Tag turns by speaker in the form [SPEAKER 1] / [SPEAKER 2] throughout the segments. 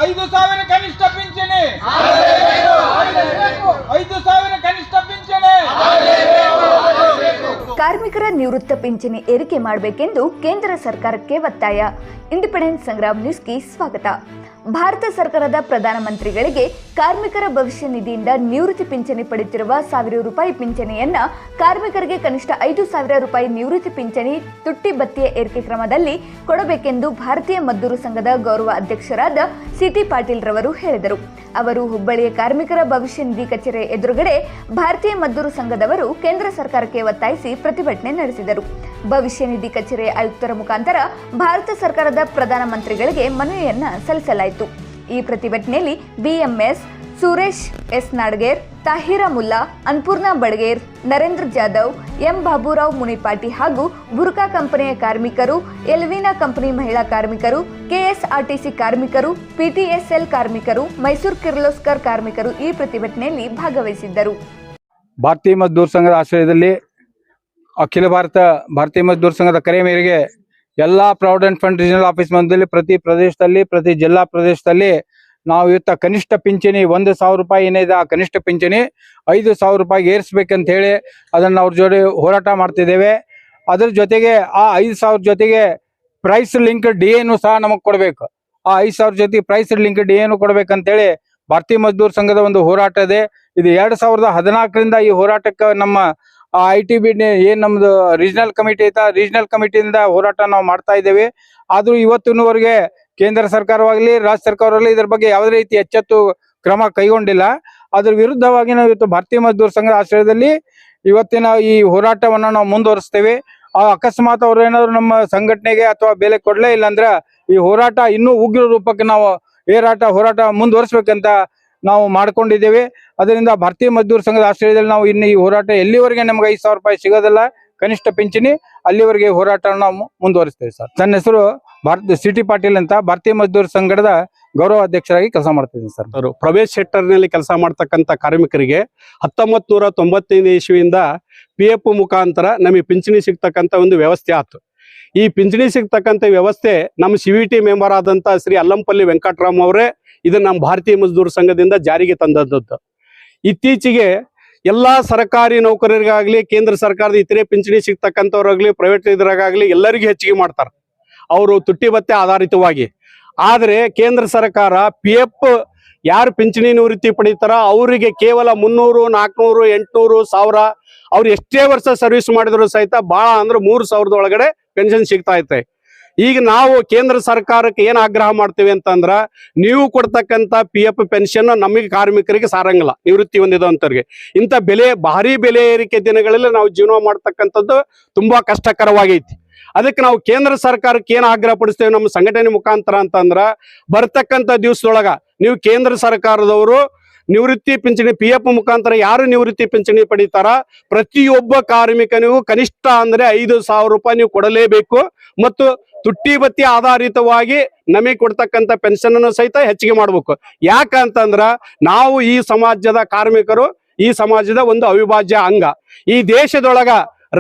[SPEAKER 1] 5,000 ಕನಿಷ್ಠ ಪಿಂಚಣಿ 5,000 ಕನಿಷ್ಠ ಪಿಂಚಣಿ.
[SPEAKER 2] ಕಾರ್ಮಿಕರ ನಿವೃತ್ತ ಪಿಂಚಣಿ ಏರಿಕೆ ಮಾಡಬೇಕೆಂದು ಕೇಂದ್ರ ಸರ್ಕಾರಕ್ಕೆ ಒತ್ತಾಯ. ಇಂಡಿಪೆಂಡೆಂಟ್ ಸಂಗ್ರಾಮ್ ನ್ಯೂಸ್ಗೆ ಸ್ವಾಗತ. ಭಾರತ ಸರ್ಕಾರದ ಪ್ರಧಾನಮಂತ್ರಿಗಳಿಗೆ ಕಾರ್ಮಿಕರ ಭವಿಷ್ಯ ನಿಧಿಯಿಂದ ನಿವೃತ್ತಿ ಪಿಂಚಣಿ ಪಡೆಯುತ್ತಿರುವ 1,000 ರೂಪಾಯಿ ಪಿಂಚಣಿಯನ್ನ ಕಾರ್ಮಿಕರಿಗೆ ಕನಿಷ್ಠ 5,000 ರೂಪಾಯಿ ನಿವೃತ್ತಿ ಪಿಂಚಣಿ ತುಟ್ಟಿ ಭತ್ಯೆ ಏರಿಕೆ ಕ್ರಮದಲ್ಲಿ ಕೊಡಬೇಕೆಂದು ಭಾರತೀಯ ಮಜ್ದೂರು ಸಂಘದ ಗೌರವ ಅಧ್ಯಕ್ಷರಾದ ಸಿಟಿ ಪಾಟೀಲ್ ರವರು ಹೇಳಿದರು. ಅವರು ಹುಬ್ಬಳ್ಳಿಯ ಕಾರ್ಮಿಕರ ಭವಿಷ್ಯ ನಿಧಿ ಕಚೇರಿ ಎದುರುಗಡೆ ಭಾರತೀಯ ಮಜ್ದೂರು ಸಂಘದವರು ಕೇಂದ್ರ ಸರ್ಕಾರಕ್ಕೆ ಒತ್ತಾಯಿಸಿ ಪ್ರತಿಭಟನೆ ನಡೆಸಿದರು. ಭವಿಷ್ಯ ನಿಧಿ ಕಚೇರಿಯ ಆಯುಕ್ತರ ಮುಖಾಂತರ ಭಾರತ ಸರ್ಕಾರದ ಪ್ರಧಾನಮಂತ್ರಿಗಳಿಗೆ ಮನವಿಯನ್ನ ಸಲ್ಲಿಸಲಾಯಿತು. ಈ ಪ್ರತಿಭಟನೆಯಲ್ಲಿ BMS, Suresh S Nadager, Tahira Mulla, Annapurna Badager, Narendra Jadhav, M Baburao Munipati ಹಾಗೂ ಬುರ್ಕಾ ಕಂಪನಿಯ ಕಾರ್ಮಿಕರು, ಎಲ್ವಿನಾ ಕಂಪನಿ ಮಹಿಳಾ ಕಾರ್ಮಿಕರು, ಕೆಎಸ್ಆರ್ಟಿಸಿ ಕಾರ್ಮಿಕರು, ಪಿಟಿಎಸ್ಎಲ್ ಕಾರ್ಮಿಕರು, ಮೈಸೂರು ಕಿರ್ಲೋಸ್ಕರ್ ಕಾರ್ಮಿಕರು ಈ ಪ್ರತಿಭಟನೆಯಲ್ಲಿ ಭಾಗವಹಿಸಿದ್ದರು.
[SPEAKER 3] ಭಾರತೀಯ ಮಜ್ದೂರ್ ಸಂಘದ ಆಶ್ರಯದಲ್ಲಿ ಅಖಿಲ ಭಾರತ ಭಾರತೀಯ ಮಜ್ದೂರ್ ಸಂಘದ ಕರೆ ಮೇರೆಗೆ ಎಲ್ಲಾ ಪ್ರಾವಿಡೆಂಟ್ ಫಂಡ್ ರೀಜನಲ್ ಆಫೀಸ್ ಮಧ್ಯದಲ್ಲಿ ಪ್ರತಿ ಪ್ರದೇಶದಲ್ಲಿ ಪ್ರತಿ ಜಿಲ್ಲಾ ಪ್ರದೇಶದಲ್ಲಿ ನಾವು ಇವತ್ತ ಕನಿಷ್ಠ ಪಿಂಚಣಿ 1,000 ರೂಪಾಯಿ ಏನಿದೆ ಆ ಕನಿಷ್ಠ ಪಿಂಚಣಿ 5,000 ರೂಪಾಯಿಗೆ ಏರಿಸಬೇಕಂತ ಹೇಳಿ ಅದನ್ನ ಅವ್ರ ಜೊತೆ ಹೋರಾಟ ಮಾಡ್ತಿದ್ದೇವೆ. ಅದ್ರ ಜೊತೆಗೆ ಆ 5,000 ಜೊತೆಗೆ ಪ್ರೈಸ್ ಲಿಂಕ್ ಡಿಎನು ಸಹ ನಮಗ್ ಕೊಡ್ಬೇಕು. ಆ 5,000 ಜೊತೆಗೆ ಪ್ರೈಸ್ ಲಿಂಕ್ ಡಿಎನು ಕೊಡ್ಬೇಕಂತೇಳಿ ಭಾರತೀಯ ಮಜ್ದೂರ್ ಸಂಘದ ಒಂದು ಹೋರಾಟ ಇದೆ. ಇದು 2014ರಿಂದ ಈ ಹೋರಾಟಕ್ಕೆ ನಮ್ಮ ITB ಏನ್ ನಮ್ದು ರೀಜನಲ್ ಕಮಿಟಿ ಐತಾ ರೀಜನಲ್ ಕಮಿಟಿಯಿಂದ ಹೋರಾಟ ನಾವು ಮಾಡ್ತಾ ಇದ್ದೇವೆ. ಆದ್ರೂ ಇವತ್ತಿನವರೆಗೆ ಕೇಂದ್ರ ಸರ್ಕಾರವಾಗ್ಲಿ ರಾಜ್ಯ ಸರ್ಕಾರವಾಗ್ಲಿ ಇದ್ರ ಬಗ್ಗೆ ಯಾವುದೇ ರೀತಿ ಎಚ್ಚೆತ್ತು ಕ್ರಮ ಕೈಗೊಂಡಿಲ್ಲ. ಅದ್ರ ವಿರುದ್ಧವಾಗಿ ನಾವು ಇವತ್ತು ಭಾರತೀಯ ಮಜ್ದೂರ್ ಸಂಘದ ಆಶ್ರಯದಲ್ಲಿ ಇವತ್ತಿನ ಈ ಹೋರಾಟವನ್ನ ನಾವು ಮುಂದುವರಿಸ್ತೇವೆ. ಅಕಸ್ಮಾತ್ ಅವ್ರು ಏನಾದ್ರು ನಮ್ಮ ಸಂಘಟನೆಗೆ ಅಥವಾ ಬೆಲೆ ಕೊಡ್ಲೇ ಇಲ್ಲ ಅಂದ್ರ ಈ ಹೋರಾಟ ಇನ್ನೂ ಉಗ್ರ ರೂಪಕ್ಕೆ ನಾವು ಹೋರಾಟ ಮುಂದುವರಿಸ್ಬೇಕಂತ ನಾವು ಮಾಡ್ಕೊಂಡಿದ್ದೇವೆ. ಅದರಿಂದ ಭಾರತೀಯ ಮಜ್ದೂರ್ ಸಂಘದ ಆಶ್ರಯದಲ್ಲಿ ನಾವು ಇನ್ನು ಈ ಹೋರಾಟ ಎಲ್ಲಿವರೆಗೆ ನಮ್ಗೆ 5,000 ರೂಪಾಯಿ ಸಿಗೋದಿಲ್ಲ ಕನಿಷ್ಠ ಪಿಂಚಣಿ ಅಲ್ಲಿವರೆಗೆ ಹೋರಾಟ ನಾವು ಮುಂದುವರಿಸ್ತೇವೆ ಸರ್. ನನ್ನ ಹೆಸರು ಸಿಟಿ ಪಾಟೀಲ್ ಅಂತ ಭಾರತೀಯ ಮಜ್ದೂರ್ ಸಂಘದ ಗೌರವ ಅಧ್ಯಕ್ಷರಾಗಿ ಕೆಲಸ ಮಾಡ್ತಿದ್ದೀನಿ ಸರ್.
[SPEAKER 4] ಪ್ರೈವೇಟ್ ಸೆಕ್ಟರ್ ನಲ್ಲಿ ಕೆಲಸ ಮಾಡ್ತಕ್ಕಂಥ ಕಾರ್ಮಿಕರಿಗೆ 1995 ಇಸ್ವಿಯಿಂದ PF ಮುಖಾಂತರ ನಮಗೆ ಪಿಂಚಣಿ ಸಿಗ್ತಕ್ಕಂಥ ಒಂದು ವ್ಯವಸ್ಥೆ ಆಯ್ತು. ಈ ಪಿಂಚಣಿ ಸಿಗ್ತಕ್ಕಂಥ ವ್ಯವಸ್ಥೆ ನಮ್ಮ CVT ಮೆಂಬರ್ ಆದಂತ ಶ್ರೀ ಅಲ್ಲಂಪಲ್ಲಿ ವೆಂಕಟರಾಮ್ ಅವರೇ ಇದನ್ನ ನಮ್ಮ ಭಾರತೀಯ ಮಜ್ದೂರ್ ಸಂಘದಿಂದ ಜಾರಿಗೆ ತಂದದ್ದು. ಇತ್ತೀಚೆಗೆ ಎಲ್ಲಾ ಸರ್ಕಾರಿ ನೌಕರರಿಗಾಗ್ಲಿ ಕೇಂದ್ರ ಸರ್ಕಾರದ ಇತರೆ ಪಿಂಚಣಿ ಸಿಗ್ತಕ್ಕಂಥವ್ರಾಗ್ಲಿ ಪ್ರೈವೇಟ್ ಇದ್ರಾಗಲಿ ಎಲ್ಲರಿಗೂ ಹೆಚ್ಚಿಗೆ ಮಾಡ್ತಾರೆ ಅವರು ತುಟ್ಟಿ ಭತ್ಯೆ ಆಧಾರಿತವಾಗಿ. ಆದ್ರೆ ಕೇಂದ್ರ ಸರ್ಕಾರ PF ಯಾರು ಪಿಂಚಣಿ ನಿವೃತ್ತಿ ಪಡೀತಾರ ಅವರಿಗೆ ಕೇವಲ 300, 400, 800, 1,000 ಅವ್ರು ಎಷ್ಟೇ ವರ್ಷ ಸರ್ವಿಸ್ ಮಾಡಿದ್ರು ಸಹಿತ ಬಹಳ ಅಂದ್ರೆ 3,000 ಒಳಗಡೆ ಪೆನ್ಷನ್ ಸಿಗ್ತಾ ಐತೆ. ಈಗ ನಾವು ಕೇಂದ್ರ ಸರ್ಕಾರಕ್ಕೆ ಏನ್ ಆಗ್ರಹ ಮಾಡ್ತೀವಿ ಅಂತಂದ್ರ ನೀವು ಕೊಡ್ತಕ್ಕಂತ PF ಪೆನ್ಷನ್ ನಮಗೆ ಕಾರ್ಮಿಕರಿಗೆ ಸಾರಂಗಿಲ್ಲ, ನಿವೃತ್ತಿ ಹೊಂದಿದಂತವ್ರಿಗೆ. ಇಂಥ ಭಾರಿ ಬೆಲೆ ಏರಿಕೆ ದಿನಗಳಲ್ಲಿ ನಾವು ಜೀವನ ಮಾಡ್ತಕ್ಕಂಥದ್ದು ತುಂಬಾ ಕಷ್ಟಕರವಾಗೈತಿ. ಅದಕ್ಕೆ ನಾವು ಕೇಂದ್ರ ಸರ್ಕಾರಕ್ಕೆ ಏನ್ ಆಗ್ರಹ ಪಡಿಸ್ತೇವೆ ನಮ್ಮ ಸಂಘಟನೆ ಮುಖಾಂತರ ಅಂತಂದ್ರ ಬರ್ತಕ್ಕಂಥ ದಿವಸದೊಳಗ ನೀವು ಕೇಂದ್ರ ಸರ್ಕಾರದವರು ನಿವೃತ್ತಿ ಪಿಂಚಣಿ PF ಮುಖಾಂತರ ಯಾರು ನಿವೃತ್ತಿ ಪಿಂಚಣಿ ಪಡೀತಾರ ಪ್ರತಿಯೊಬ್ಬ ಕಾರ್ಮಿಕನಿಗೂ ಕನಿಷ್ಠ ಅಂದ್ರೆ 5,000 ರೂಪಾಯಿ ನೀವು ಕೊಡಲೇಬೇಕು. ಮತ್ತು ತುಟ್ಟಿ ಭತ್ಯೆ ಆಧಾರಿತವಾಗಿ ನಮಗೆ ಕೊಡ್ತಕ್ಕಂಥ ಪೆನ್ಷನ್ ಅನ್ನು ಸಹಿತ ಹೆಚ್ಚಿಗೆ ಮಾಡ್ಬೇಕು. ಯಾಕಂತಂದ್ರ ನಾವು ಈ ಸಮಾಜದ ಕಾರ್ಮಿಕರು ಈ ಸಮಾಜದ ಒಂದು ಅವಿಭಾಜ್ಯ ಅಂಗ. ಈ ದೇಶದೊಳಗ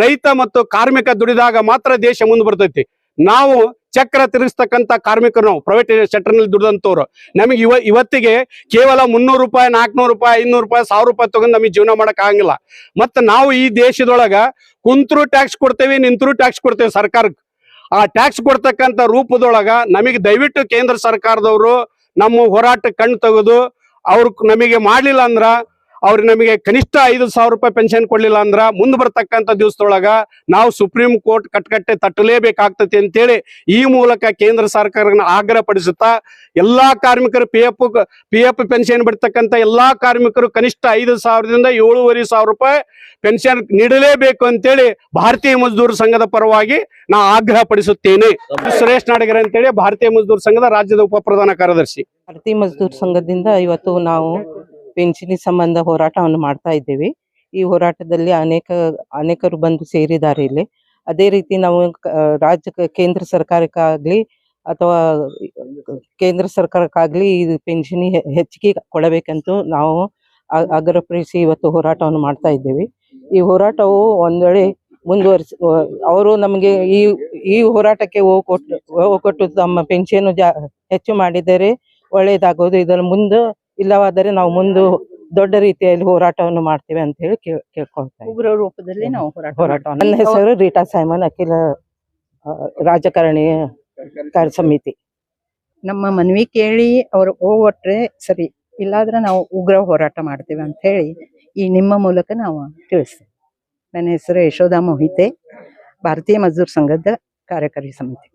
[SPEAKER 4] ರೈತ ಮತ್ತು ಕಾರ್ಮಿಕ ದುಡಿದಾಗ ಮಾತ್ರ ದೇಶ ಮುಂದೆ ಬರ್ತೈತಿ. ನಾವು ಚಕ್ರ ತಿರುಗಿಸ್ತಕ್ಕಂಥ ಕಾರ್ಮಿಕರು ನಾವು ಪ್ರೈವೇಟ್ ಸೆಕ್ಟರ್ ನಲ್ಲಿ ದುಡಿದಂತವ್ರು ನಮಗೆ ಇವತ್ತಿಗೆ ಕೇವಲ 300 ರೂಪಾಯಿ, 400 ರೂಪಾಯಿ, 500 ರೂಪಾಯಿ, 1,000 ರೂಪಾಯಿ ತಗೊಂಡು ನಮಗೆ ಜೀವನ ಮಾಡಕ್ ಆಗಂಗಿಲ್ಲ. ಮತ್ತೆ ನಾವು ಈ ದೇಶದೊಳಗ ಕುಂತ್ರು ಟ್ಯಾಕ್ಸ್ ಕೊಡ್ತೇವೆ, ನಿಂತರು ಟ್ಯಾಕ್ಸ್ ಕೊಡ್ತೇವೆ ಸರ್ಕಾರಕ್ಕೆ. ಆ ಟ್ಯಾಕ್ಸ್ ಕೊಡ್ತಕ್ಕಂಥ ರೂಪದೊಳಗ ನಮಗೆ ದಯವಿಟ್ಟು ಕೇಂದ್ರ ಸರ್ಕಾರದವರು ನಮ್ಮ ಹೋರಾಟ ಕಣ್ ತೆಗೆದು ಅವ್ರು ನಮಗೆ ಮಾಡ್ಲಿಲ್ಲ ಅಂದ್ರ ಅವ್ರಿಗೆ ನಮಗೆ ಕನಿಷ್ಠ 5,000 ರೂಪಾಯಿ ಪೆನ್ಷನ್ ಕೊಡ್ಲಿಲ್ಲ ಅಂದ್ರ ಮುಂದೆ ಬರ್ತಕ್ಕಂಥ ದಿವಸದೊಳಗ ನಾವು ಸುಪ್ರೀಂ ಕೋರ್ಟ್ ಕಟ್ಕಟ್ಟೆ ತಟ್ಟಲೇಬೇಕಾಗ್ತತಿ ಅಂತೇಳಿ ಈ ಮೂಲಕ ಕೇಂದ್ರ ಸರ್ಕಾರನ ಆಗ್ರಹ ಪಡಿಸುತ್ತಾ ಎಲ್ಲಾ ಕಾರ್ಮಿಕರು PF ಪೆನ್ಷನ್ ಬಿಡ್ತಕ್ಕಂಥ ಎಲ್ಲಾ ಕಾರ್ಮಿಕರು ಕನಿಷ್ಠ 5,000ದಿಂದ 7,500 ರೂಪಾಯಿ ಪೆನ್ಷನ್ ನೀಡಲೇಬೇಕು ಅಂತೇಳಿ ಭಾರತೀಯ ಮಜ್ದೂರ್ ಸಂಘದ ಪರವಾಗಿ ನಾ ಆಗ್ರಹ ಪಡಿಸುತ್ತೇನೆ. ಸುರೇಶ್ ನಾಡಗೇರ್ ಅಂತೇಳಿ ಭಾರತೀಯ ಮಜ್ದೂರ್ ಸಂಘದ ರಾಜ್ಯದ ಉಪ ಪ್ರಧಾನ ಕಾರ್ಯದರ್ಶಿ.
[SPEAKER 5] ಭಾರತೀಯ ಮಜ್ದೂರ್ ಸಂಘದಿಂದ ಇವತ್ತು ನಾವು ಪಿಂಚಣಿ ಸಂಬಂಧ ಹೋರಾಟವನ್ನು ಮಾಡ್ತಾ ಇದ್ದೇವೆ. ಈ ಹೋರಾಟದಲ್ಲಿ ಅನೇಕರು ಬಂದು ಸೇರಿದ್ದಾರೆ ಇಲ್ಲಿ. ಅದೇ ರೀತಿ ನಾವು ಕೇಂದ್ರ ಸರ್ಕಾರಕ್ಕಾಗ್ಲಿ ಅಥವಾ ಕೇಂದ್ರ ಸರ್ಕಾರಕ್ಕಾಗ್ಲಿ ಈ ಪಿಂಚಣಿ ಹೆಚ್ಚಿಗೆ ಕೊಡಬೇಕಂತೂ ನಾವು ಆಗ್ರಹಿಸಿ ಇವತ್ತು ಹೋರಾಟವನ್ನು ಮಾಡ್ತಾ ಇದ್ದೇವೆ. ಈ ಹೋರಾಟವು ಒಂದ್ ವೇಳೆ ಮುಂದುವರಿಸಿ ಅವರು ನಮಗೆ ಈ ಹೋರಾಟಕ್ಕೆ ಹೋಗೊಟ್ಟು ತಮ್ಮ ಪೆನ್ಷನ್ ಹೆಚ್ಚು ಮಾಡಿದರೆ ಒಳ್ಳೇದಾಗೋದು. ಇದರ ಮುಂದೆ ಇಲ್ಲವಾದರೆ ನಾವು ಮುಂದೆ ದೊಡ್ಡ ರೀತಿಯಲ್ಲಿ ಹೋರಾಟವನ್ನು ಮಾಡ್ತೇವೆ ಅಂತ ಹೇಳಿ ಕೇಳ್ಕೊಳ್ತಾ ಇದ್ದೀನಿ.
[SPEAKER 6] ಉಗ್ರ ರೂಪದಲ್ಲಿ ನಾವು
[SPEAKER 5] ಹೋರಾಟ. ನನ್ನ ಹೆಸರು ರೀಟಾ ಸೈಮನ್, ಅಖಿಲ ರಾಜಕಾರಣಿ ಕಾರ್ಯ ಸಮಿತಿ.
[SPEAKER 6] ನಮ್ಮ ಮನವಿ ಕೇಳಿ ಅವ್ರು ಹೋಗ್ಬಿಟ್ರೆ ಸರಿ, ಇಲ್ಲಾದ್ರೆ ನಾವು ಉಗ್ರ ಹೋರಾಟ ಮಾಡ್ತೇವೆ ಅಂತ ಹೇಳಿ ಈ ನಿಮ್ಮ ಮೂಲಕ ನಾವು ತಿಳಿಸ್ತೇವೆ. ನನ್ನ ಹೆಸರು ಯಶೋಧ ಮೋಹಿತೆ, ಭಾರತೀಯ ಮಜ್ದೂರ್ ಸಂಘದ ಕಾರ್ಯಕಾರಿ ಸಮಿತಿ.